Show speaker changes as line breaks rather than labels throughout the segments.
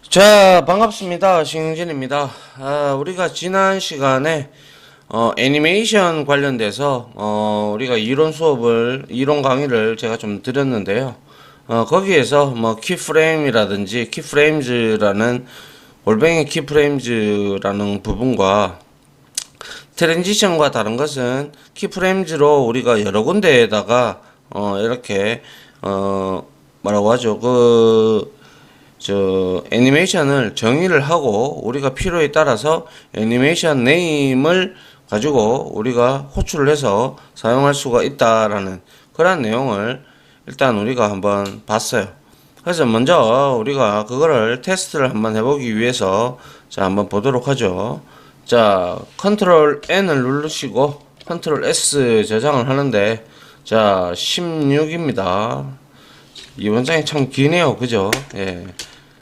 자, 반갑습니다. 신진입니다. 우리가 지난 시간에 애니메이션 관련돼서 우리가 이론 강의를 제가 좀 드렸는데요. 거기에서 뭐 키프레임이라든지 키프레임즈라는 골뱅이 키프레임즈라는 부분과 트랜지션과 다른 것은 키프레임즈로 우리가 여러 군데에다가 이렇게 뭐라고 하죠? 애니메이션을 정의를 하고 우리가 필요에 따라서 애니메이션 네임을 가지고 우리가 호출을 해서 사용할 수가 있다라는 그런 내용을 일단 우리가 한번 봤어요. 그래서 먼저 우리가 그거를 테스트를 한번 해보기 위해서 자 한번 보도록 하죠. 자 컨트롤 N을 누르시고 컨트롤 S 저장을 하는데 자 16입니다. 이 원장이 참 기네요. 그죠? 예.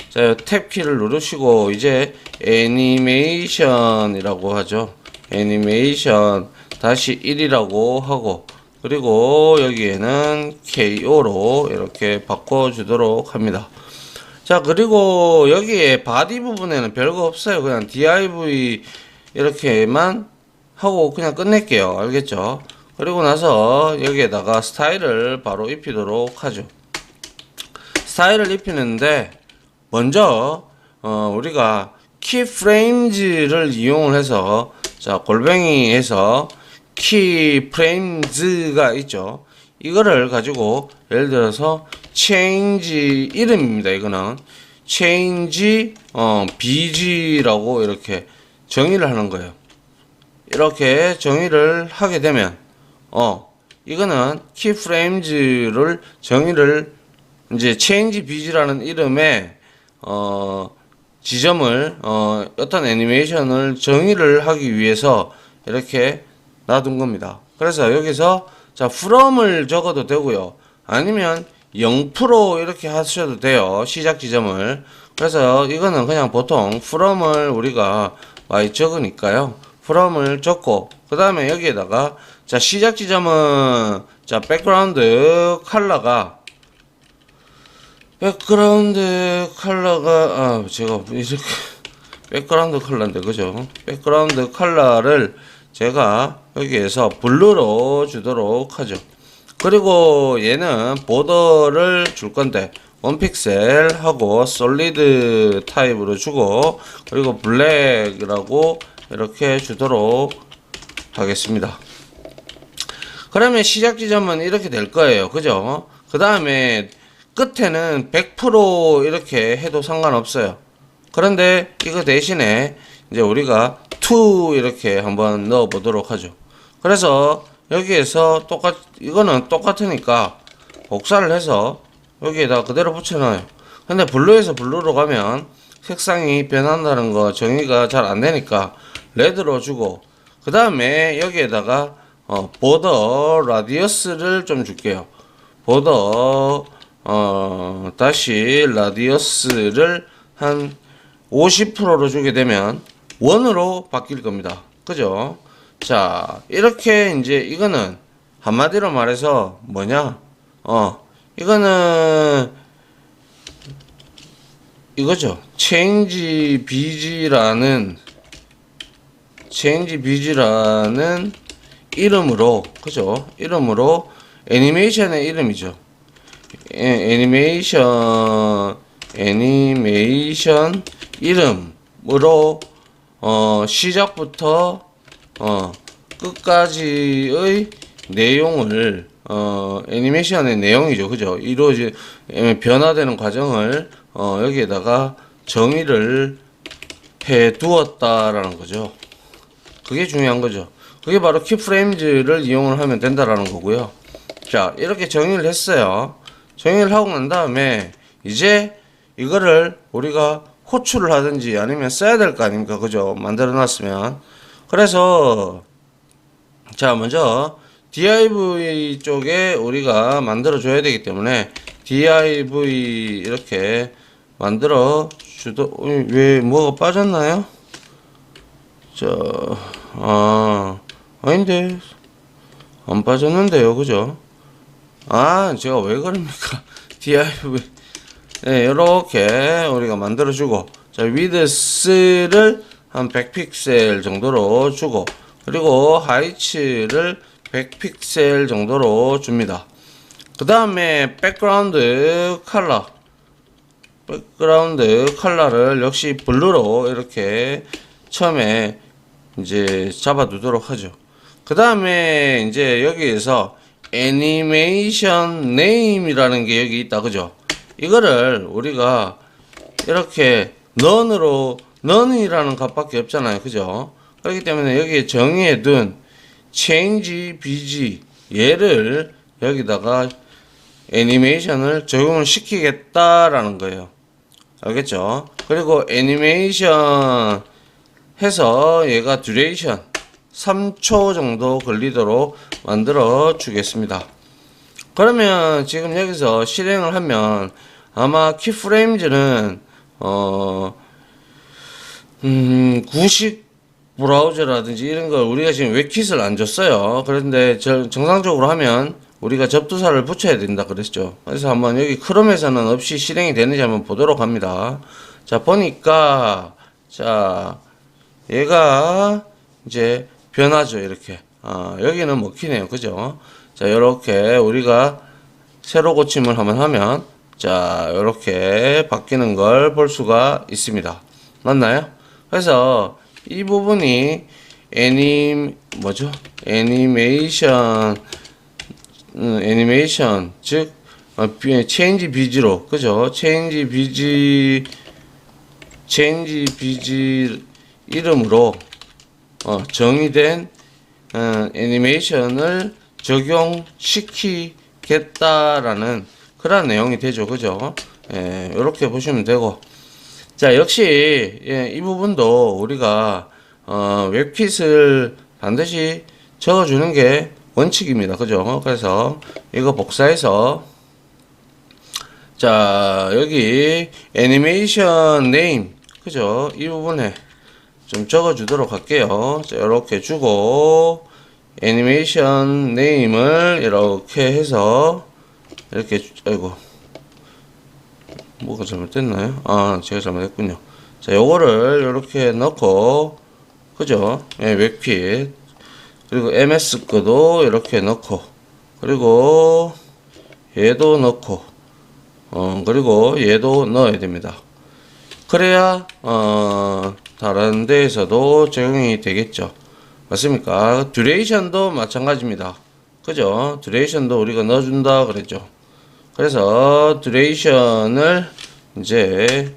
자, 탭 키를 누르시고 이제 애니메이션이라고 하죠. 애니메이션 다시 1이라고 하고 그리고 여기에는 KO로 이렇게 바꿔주도록 합니다. 자, 그리고 여기에 바디 부분에는 별거 없어요. 그냥 div 이렇게만 하고 그냥 끝낼게요. 알겠죠? 그리고 나서 여기에다가 스타일을 바로 입히도록 하죠. 스타일을 입히는데 먼저 우리가 키프레임즈를 이용을 해서 자 골뱅이에서 키프레임즈가 있죠. 이거를 가지고 예를 들어서 change 이름입니다. 이거는 change bg라고 이렇게 정의를 하는 거예요. 이렇게 정의를 하게 되면 이거는 키프레임즈를 정의를 이제 change bg라는 이름의 지점을 어떤 애니메이션을 정의를 하기 위해서 이렇게 놔둔 겁니다. 그래서 여기서 자 from을 적어도 되고요. 아니면 0% 이렇게 하셔도 돼요. 시작 지점을. 그래서 이거는 그냥 보통 from을 우리가 많이 적으니까요. from을 적고 그 다음에 여기에다가 자 시작 지점은 자 백그라운드 컬러가 제가 이렇게 백그라운드 컬러인데 그죠? 백그라운드 컬러를 제가 여기에서 블루로 주도록 하죠. 그리고 얘는 보더를 줄 건데 원픽셀 하고 솔리드 타입으로 주고 그리고 블랙이라고 이렇게 주도록 하겠습니다. 그러면 시작 지점은 이렇게 될 거예요. 그죠? 그 다음에 끝에는 100% 이렇게 해도 상관없어요. 그런데 이거 대신에 이제 우리가 to 이렇게 한번 넣어 보도록 하죠. 그래서 여기에서 이거는 똑같으니까 복사를 해서 여기에다 그대로 붙여놔요. 근데 블루에서 블루로 가면 색상이 변한다는 거 정의가 잘 안 되니까 레드로 주고 그 다음에 여기에다가 보더 라디어스를 좀 줄게요. 보더 다시 라디어스를 한 50%로 주게 되면 원으로 바뀔 겁니다. 그죠? 자, 이렇게 이제 이거는 한마디로 말해서 뭐냐? 이거는 이거죠. change bg라는 이름으로 그죠? 이름으로 애니메이션의 이름이죠. 애니메이션 이름으로 시작부터 끝까지의 내용을 애니메이션의 내용이죠. 그죠? 변화되는 과정을 여기에다가 정의를 해 두었다라는 거죠. 그게 중요한 거죠. 그게 바로 키프레임즈를 이용을 하면 된다라는 거고요. 자, 이렇게 정의를 했어요. 정의를 하고 난 다음에 이제 이거를 우리가 호출을 하든지 아니면 써야 될 거 아닙니까? 그죠? 만들어 놨으면. 그래서 자, 먼저 div 쪽에 우리가 만들어 줘야 되기 때문에 div 이렇게 만들어 왜 뭐가 빠졌나요? 아닌데 안 빠졌는데요. 그죠? 제가 왜 그럽니까? div 네, 이렇게 우리가 만들어주고, 자, 위드스를 한 100픽셀 정도로 주고, 그리고 하이츠를 100픽셀 정도로 줍니다. 그 다음에 백그라운드 컬러를 역시 블루로 이렇게 처음에 이제 잡아두도록 하죠. 그 다음에 이제 여기에서 애니메이션 네임이라는 게 여기 있다, 그죠? 이거를 우리가 이렇게 none이라는 값밖에 없잖아요, 그죠? 그렇기 때문에 여기에 정의해 둔 change bg 얘를 여기다가 애니메이션을 적용을 시키겠다라는 거예요. 알겠죠? 그리고 애니메이션 해서 얘가 듀레이션 3초 정도 걸리도록 만들어 주겠습니다. 그러면 지금 여기서 실행을 하면 아마 키프레임즈는 90 브라우저라든지 이런 걸 우리가 지금 웹킷을 안 줬어요. 그런데 정상적으로 하면 우리가 접두사를 붙여야 된다 그랬죠. 그래서 한번 여기 크롬에서는 없이 실행이 되는지 한번 보도록 합니다. 자, 보니까 자, 얘가 이제 변하죠. 이렇게. 여기는 먹히네요. 그죠? 자, 이렇게 우리가 새로 고침을 한번 하면 자, 이렇게 바뀌는 걸 볼 수가 있습니다. 맞나요? 그래서 이 부분이 애니메이션 즉 체인지 비지로 그죠? 체인지 비지 이름으로 정의된 애니메이션을 적용시키겠다라는 그런 내용이 되죠. 그죠? 예, 이렇게 보시면 되고. 자, 역시, 예, 이 부분도 우리가, 웹킷을 반드시 적어주는 게 원칙입니다. 그죠? 그래서 이거 복사해서, 자, 여기 애니메이션 네임, 그죠? 이 부분에 좀 적어주도록 할게요. 자, 이렇게 주고, 애니메이션 네임을 이렇게 해서, 이렇게, 아이고, 뭐가 잘못됐나요? 제가 잘못했군요. 자, 요거를 이렇게 넣고, 그죠? 예, 웹킷. 그리고 MS 거도 이렇게 넣고, 그리고 얘도 넣고, 그리고 얘도 넣어야 됩니다. 그래야, 다른 데에서도 적용이 되겠죠. 맞습니까? 듀레이션도 마찬가지입니다. 그죠? 듀레이션도 우리가 넣어준다 그랬죠. 그래서 듀레이션을 이제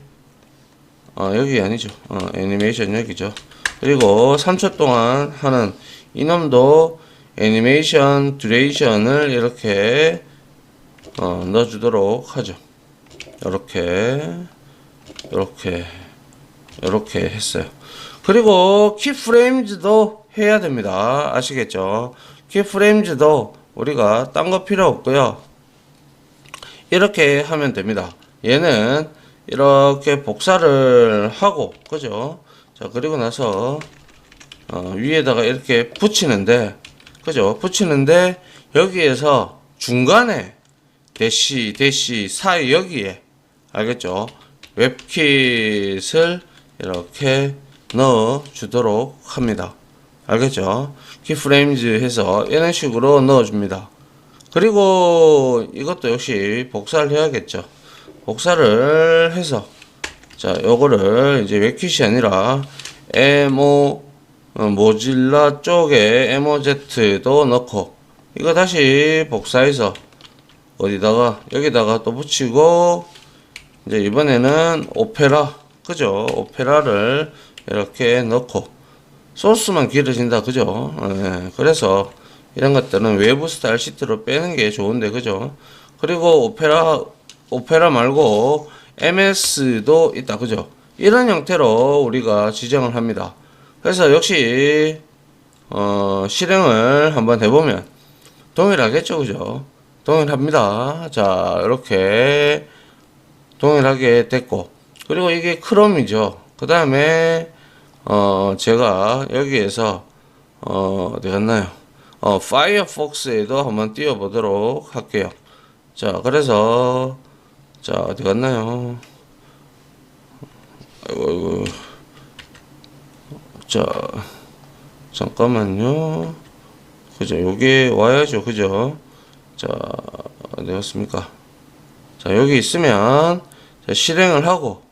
여기 아니죠. 애니메이션 여기죠. 그리고 3초 동안 하는 이놈도 애니메이션 듀레이션을 이렇게 넣어주도록 하죠. 이렇게 했어요. 그리고 키프레임즈도 해야 됩니다. 아시겠죠? 키프레임즈도 우리가 딴 거 필요 없고요. 이렇게 하면 됩니다. 얘는 이렇게 복사를 하고, 그죠? 자, 그리고 나서 위에다가 이렇게 붙이는데, 그죠? 붙이는데 여기에서 중간에 대시 사이 여기에, 알겠죠? 웹킷을 이렇게 넣어 주도록 합니다. 알겠죠? 키프레임즈 해서 이런 식으로 넣어 줍니다. 그리고 이것도 역시 복사를 해야겠죠. 복사를 해서 자, 요거를 이제 웹킷이 아니라 모질라 쪽에 MOZ도 넣고 이거 다시 복사해서 어디다가 여기다가 또 붙이고 이제 이번에는 오페라 그죠? 오페라를 이렇게 넣고 소스만 길어진다 그죠? 네, 그래서 이런 것들은 외부 스타일 시트로 빼는 게 좋은데 그죠? 그리고 오페라 말고 MS도 있다 그죠? 이런 형태로 우리가 지정을 합니다. 그래서 역시 실행을 한번 해보면 동일하겠죠 그죠? 동일합니다. 자, 이렇게 동일하게 됐고 그리고 이게 크롬이죠. 그 다음에 제가 여기에서 어디 갔나요? 파이어폭스에도 한번 띄워 보도록 할게요. 자, 그래서 자, 어디 갔나요? 아이고. 자, 잠깐만요. 그죠? 요게 와야죠. 그죠? 자, 어디 갔습니까? 자, 여기 있으면 자, 실행을 하고,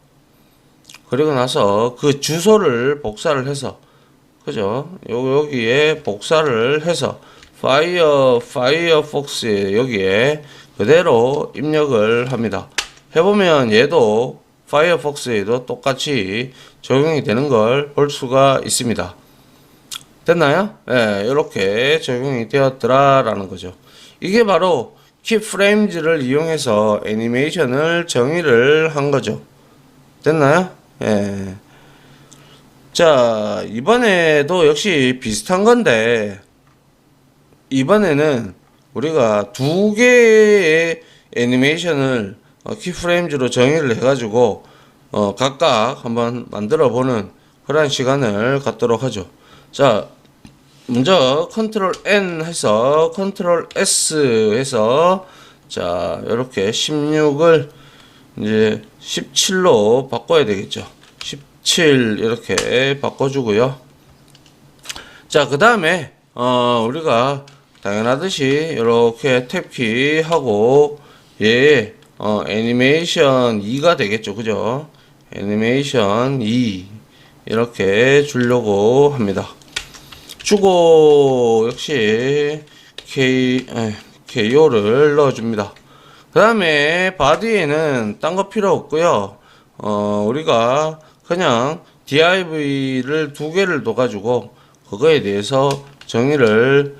그리고 나서 그 주소를 복사를 해서, 그죠? 여기에 복사를 해서, 파이어폭스에 여기에 그대로 입력을 합니다. 해보면 얘도 파이어폭스에도 똑같이 적용이 되는 걸 볼 수가 있습니다. 됐나요? 예, 이렇게 적용이 되었더라라는 거죠. 이게 바로 키프레임즈를 이용해서 애니메이션을 정의를 한 거죠. 됐나요? 예. 자, 이번에도 역시 비슷한 건데, 이번에는 우리가 두 개의 애니메이션을 키프레임즈로 정의를 해가지고 각각 한번 만들어 보는 그런 시간을 갖도록 하죠. 자, 먼저 컨트롤 N 해서 컨트롤 S 해서 자, 이렇게 16을 이제 17로 바꿔야 되겠죠. 17 이렇게 바꿔주고요. 자, 그 다음에 우리가 당연하듯이 이렇게 탭키 하고 얘 애니메이션 2가 되겠죠. 그죠? 애니메이션 2 이렇게 주려고 합니다. 주고 역시 KO를 넣어줍니다. 그 다음에 바디에는 딴 거 필요 없고요. 우리가 그냥 div를 두 개를 둬가지고 그거에 대해서 정의를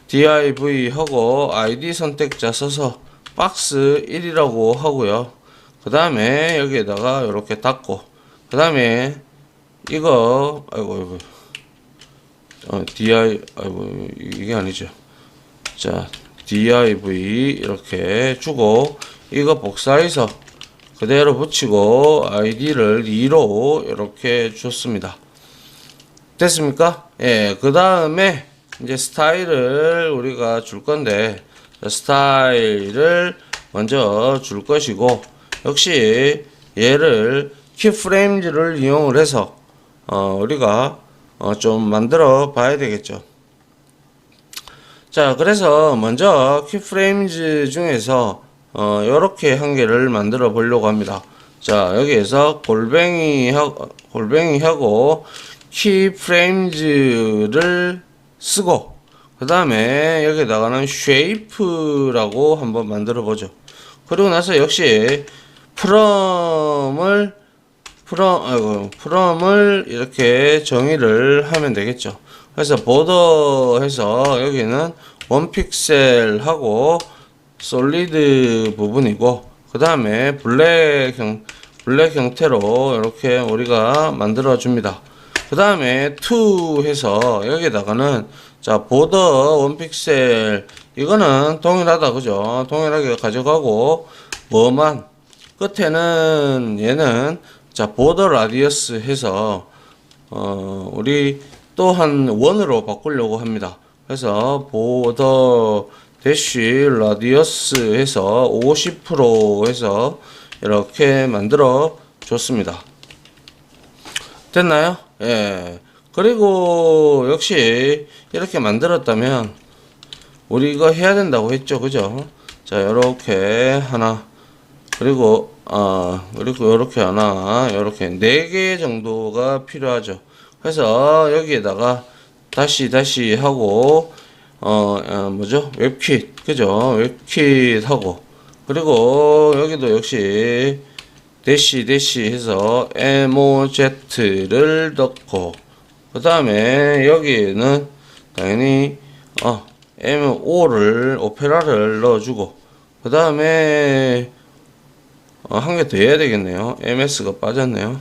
div 하고 id 선택자 써서 박스 1이라고 하고요. 그 다음에 여기에다가 이렇게 닫고 그 다음에 이거 아이고 아이고 이게 아니죠. 자 div 이렇게 주고 이거 복사해서 그대로 붙이고 id를 2로 이렇게 줬습니다. 됐습니까? 예, 그 다음에 이제 스타일을 우리가 줄 건데 스타일을 먼저 줄 것이고 역시 얘를 키프레임즈를 이용을 해서 우리가 좀 만들어 봐야 되겠죠. 자, 그래서 먼저 키프레임즈 중에서 요렇게 한 개를 만들어 보려고 합니다. 자, 여기에서 골뱅이 하고 키프레임즈를 쓰고 그 다음에 여기다가는 쉐이프라고 한번 만들어 보죠. 그리고 나서 역시 프롬을 이렇게 정의를 하면 되겠죠. 그래서 보더 해서 여기는 1픽셀 하고 솔리드 부분이고 그 다음에 블랙 형태로 이렇게 우리가 만들어 줍니다. 그 다음에 to 해서 여기다가는 자 보더 1픽셀 이거는 동일하다 그죠. 동일하게 가져가고 뭐만 끝에는 얘는 자 보더 라디어스 해서 우리 또한 원으로 바꾸려고 합니다. 그래서 보더 대쉬 라디어스 해서 50% 해서 이렇게 만들어 줬습니다. 됐나요? 예. 그리고 역시 이렇게 만들었다면 우리 이거 해야 된다고 했죠. 그죠? 자, 요렇게 하나 그리고 요렇게 하나 요렇게 4개 정도가 필요하죠. 그래서 여기에다가 다시 하고 뭐죠? 웹킷 그죠? 웹킷 하고 그리고 여기도 역시 대시 해서 MOZ를 넣고 그 다음에 여기에는 당연히 MO를 오페라를 넣어주고 그 다음에 한 개 더 해야 되겠네요. MS가 빠졌네요.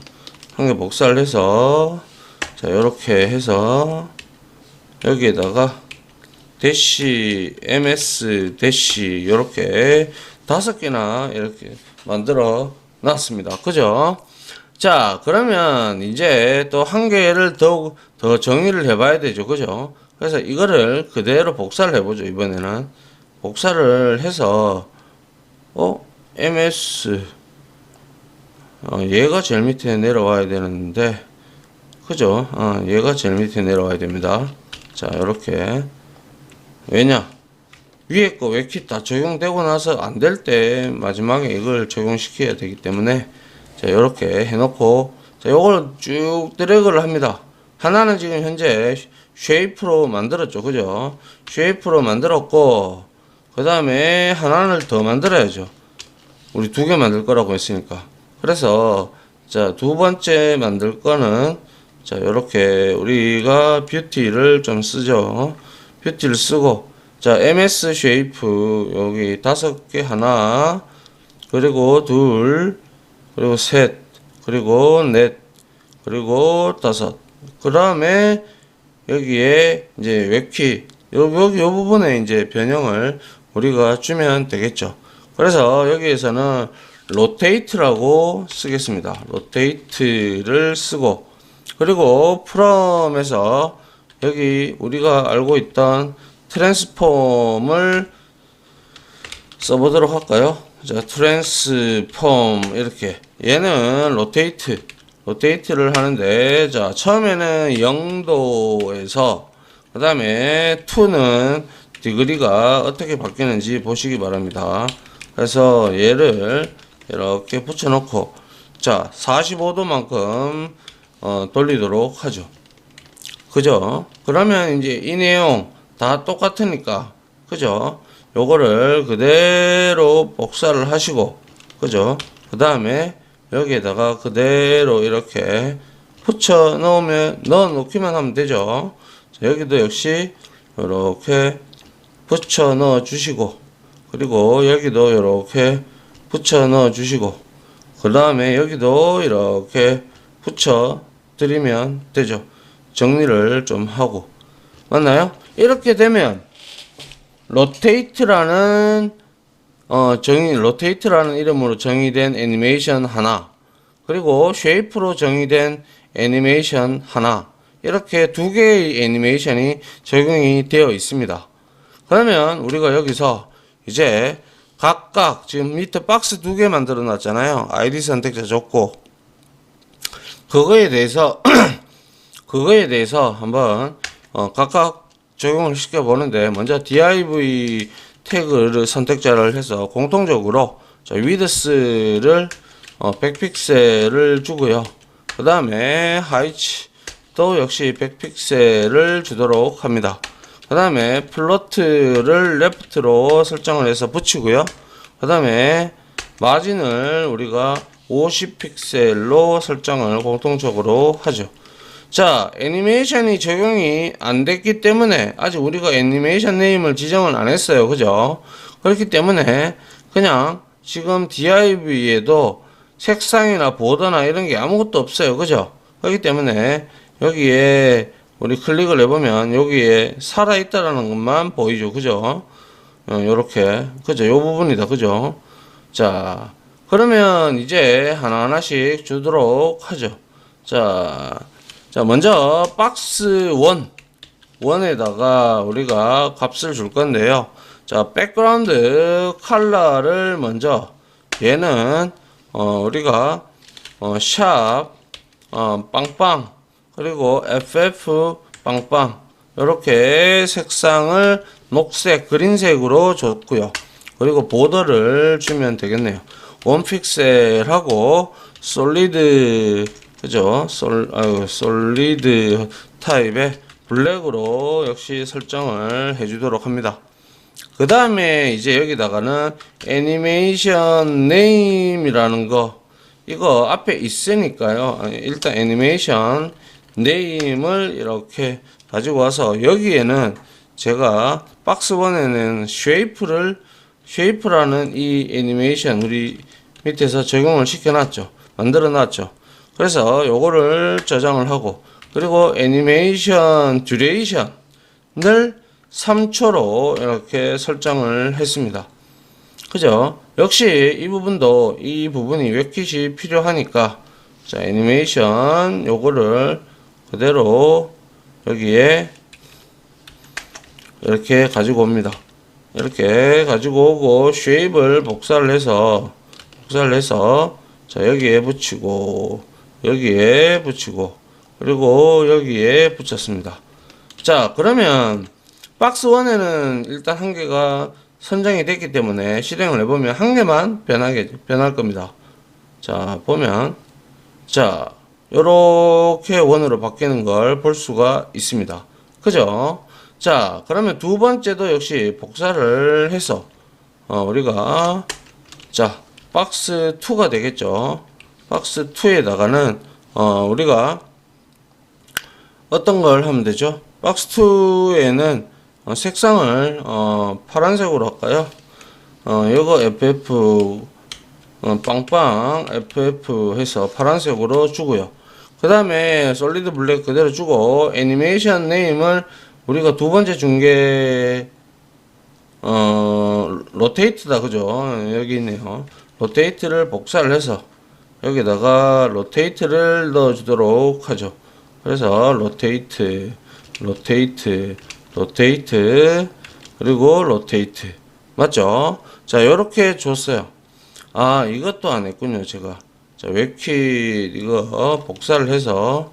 한 개 복사를 해서 자 요렇게 해서 여기에다가 대시 MS 대시 요렇게 5개나 이렇게 만들어 놨습니다. 그죠? 자, 그러면 이제 또 한 개를 더 정의를 해봐야 되죠. 그죠? 그래서 이거를 그대로 복사를 해보죠. 이번에는 복사를 해서 ms 얘가 제일 밑에 내려와야 되는데 그죠? 얘가 제일 밑에 내려와야 됩니다. 자, 요렇게. 왜냐? 위에 거 웹킷 다 적용되고 나서 안 될 때 마지막에 이걸 적용시켜야 되기 때문에 자, 요렇게 해놓고 자, 요걸 쭉 드래그를 합니다. 하나는 지금 현재 쉐이프로 만들었죠. 그죠? 쉐이프로 만들었고 그 다음에 하나를 더 만들어야죠. 우리 두 개 만들 거라고 했으니까. 그래서 자, 두 번째 만들 거는 자, 요렇게 우리가 뷰티를 좀 쓰죠. 뷰티를 쓰고 자, ms 쉐이프 여기 5개 하나 그리고 둘 그리고 셋 그리고 넷 그리고 5 그 다음에 여기에 이제 웹키 여기 요 부분에 이제 변형을 우리가 주면 되겠죠. 그래서 여기에서는 로테이트라고 쓰겠습니다. 로테이트를 쓰고 그리고 프롬에서 여기 우리가 알고 있던 트랜스폼을 써보도록 할까요? 자, 트랜스폼 이렇게 얘는 로테이트를 하는데 자, 처음에는 0도에서 그 다음에 2는 디그리가 어떻게 바뀌는지 보시기 바랍니다. 그래서 얘를 이렇게 붙여놓고 자, 45도만큼 돌리도록 하죠. 그죠? 그러면 이제 이 내용 다 똑같으니까 그죠? 요거를 그대로 복사를 하시고 그죠? 그 다음에 여기에다가 그대로 이렇게 붙여 넣어 놓기만 하면 되죠. 자, 여기도 역시 이렇게 붙여 넣어 주시고 그리고 여기도 이렇게 붙여 넣어 주시고 그 다음에 여기도 이렇게 붙여 드리면 되죠. 정리를 좀 하고 맞나요? 이렇게 되면 로테이트라는 로테이트라는 이름으로 정의된 애니메이션 하나 그리고 쉐이프로 정의된 애니메이션 하나 이렇게 두 개의 애니메이션이 적용이 되어 있습니다. 그러면 우리가 여기서 이제 각각 지금 밑에 박스 두 개 만들어 놨잖아요. 아이디 선택자 줬고 그거에 대해서 한번 각각 적용을 시켜 보는데 먼저 div 태그를 선택자를 해서 공통적으로 자, 위드스를 100픽셀을 주고요. 그 다음에 하이츠도 역시 100픽셀을 주도록 합니다. 그 다음에 플로트를 레프트로 설정을 해서 붙이고요. 그 다음에 마진을 우리가 50픽셀로 설정을 공통적으로 하죠. 자, 애니메이션이 적용이 안 됐기 때문에 아직 우리가 애니메이션 네임을 지정을 안 했어요. 그죠? 그렇기 때문에 그냥 지금 div에도 색상이나 보더나 이런 게 아무것도 없어요. 그죠? 그렇기 때문에 여기에 우리 클릭을 해보면 여기에 살아있다라는 것만 보이죠. 그죠? 요렇게. 그죠? 요 부분이다. 그죠? 자, 그러면 이제 하나하나씩 주도록 하죠. 자, 먼저 박스 1에다가 우리가 값을 줄 건데요. 자, 백그라운드 컬러를 먼저 얘는 우리가 샵 빵빵 그리고 ff 빵빵 이렇게 색상을 녹색 그린색으로 줬고요. 그리고 보더를 주면 되겠네요. 1픽셀하고 솔리드 그죠? 솔리드 타입의 블랙으로 역시 설정을 해주도록 합니다. 그 다음에 이제 여기다가는 애니메이션 네임이라는 거 이거 앞에 있으니까요. 일단 애니메이션 네임을 이렇게 가지고 와서 여기에는 제가 박스 1에는 쉐이프라는 이 애니메이션 우리 밑에서 적용을 시켜놨죠. 만들어 놨죠. 그래서 요거를 저장을 하고 그리고 애니메이션 듀레이션을 3초로 이렇게 설정을 했습니다. 그죠? 역시 이 부분이 웹킷이 필요하니까 자, 애니메이션 요거를 그대로 여기에 이렇게 가지고 옵니다. 이렇게 가지고 오고 쉐입을 복사를 해서 복사를 해서 자 여기에 붙이고 여기에 붙이고 그리고 여기에 붙였습니다. 자 그러면 박스 1에는 일단 한 개가 선정이 됐기 때문에 실행을 해보면 한 개만 변할 겁니다. 자 보면 자 요렇게 원으로 바뀌는 걸 볼 수가 있습니다. 그죠? 자 그러면 두 번째도 역시 복사를 해서 우리가 자 박스 2가 되겠죠. 박스 2에다가는 우리가 어떤 걸 하면 되죠? 박스 2에는 색상을 파란색으로 할까요? 요거 FF 빵빵 FF 해서 파란색으로 주고요. 그 다음에 솔리드 블랙 그대로 주고 애니메이션 네임을 우리가 두 번째 중계 로테이트다 그죠? 여기 있네요. 로테이트를 복사를 해서 여기다가 로테이트를 넣어주도록 하죠. 그래서 로테이트 그리고 로테이트 맞죠? 자 요렇게 줬어요. 아 이것도 안 했군요 제가. 자 웹킷 이거 복사를 해서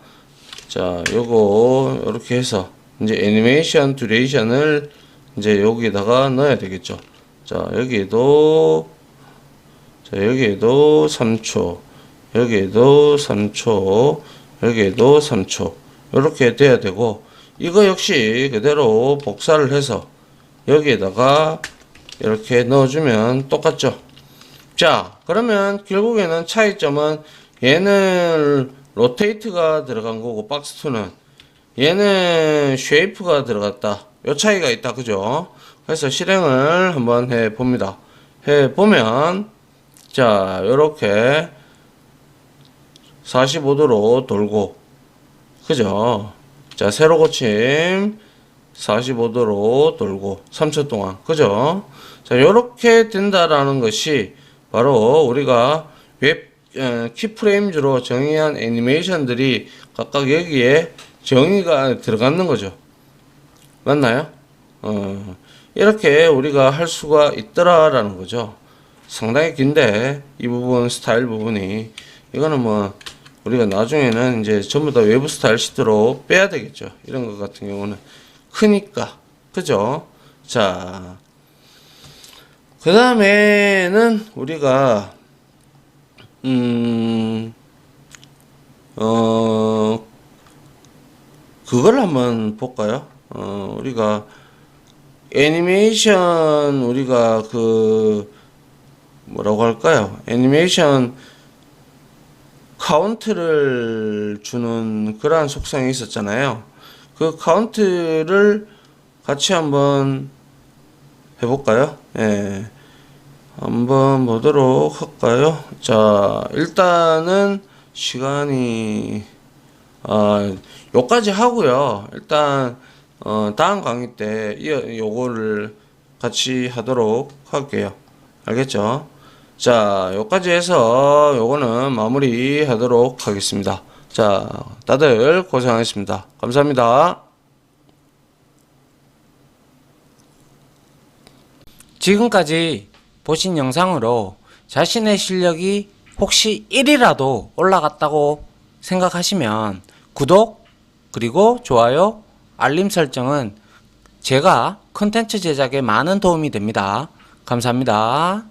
자 요거 요렇게 해서 이제 애니메이션 듀레이션을 이제 여기다가 넣어야 되겠죠. 자 여기에도 3초 여기에도 3초 여기에도 3초 이렇게 돼야 되고 이거 역시 그대로 복사를 해서 여기에다가 이렇게 넣어주면 똑같죠. 자 그러면 결국에는 차이점은 얘는 로테이트가 들어간 거고 박스2는 얘는 쉐이프가 들어갔다 요 차이가 있다 그죠. 그래서 실행을 한번 해 봅니다. 해 보면 자 요렇게 45도로 돌고 그죠. 자 세로 고침 45도로 돌고 3초 동안 그죠. 자 요렇게 된다라는 것이 바로 우리가 웹 키프레임즈로 정의한 애니메이션들이 각각 여기에 정의가 들어가는 거죠. 맞나요? 이렇게 우리가 할 수가 있더라라는 거죠. 상당히 긴데 이 부분 스타일 부분이 이거는 뭐 우리가 나중에는 이제 전부 다 외부 스타일 시트로 빼야 되겠죠. 이런 것 같은 경우는 크니까 그죠. 자 그 다음에는 우리가 그걸 한번 볼까요? 우리가 애니메이션 우리가 그 뭐라고 할까요? 애니메이션 카운트를 주는 그러한 속성이 있었잖아요. 그 카운트를 같이 한번 해볼까요? 예. 한번 보도록 할까요? 자, 일단은 시간이 요까지 하고요. 일단 다음 강의 때 요거를 같이 하도록 할게요. 알겠죠? 자, 요까지 해서 요거는 마무리 하도록 하겠습니다. 자, 다들 고생하셨습니다. 감사합니다.
지금까지 보신 영상으로 자신의 실력이 혹시 1이라도 올라갔다고 생각하시면 구독 그리고 좋아요 알림 설정은 제가 컨텐츠 제작에 많은 도움이 됩니다. 감사합니다.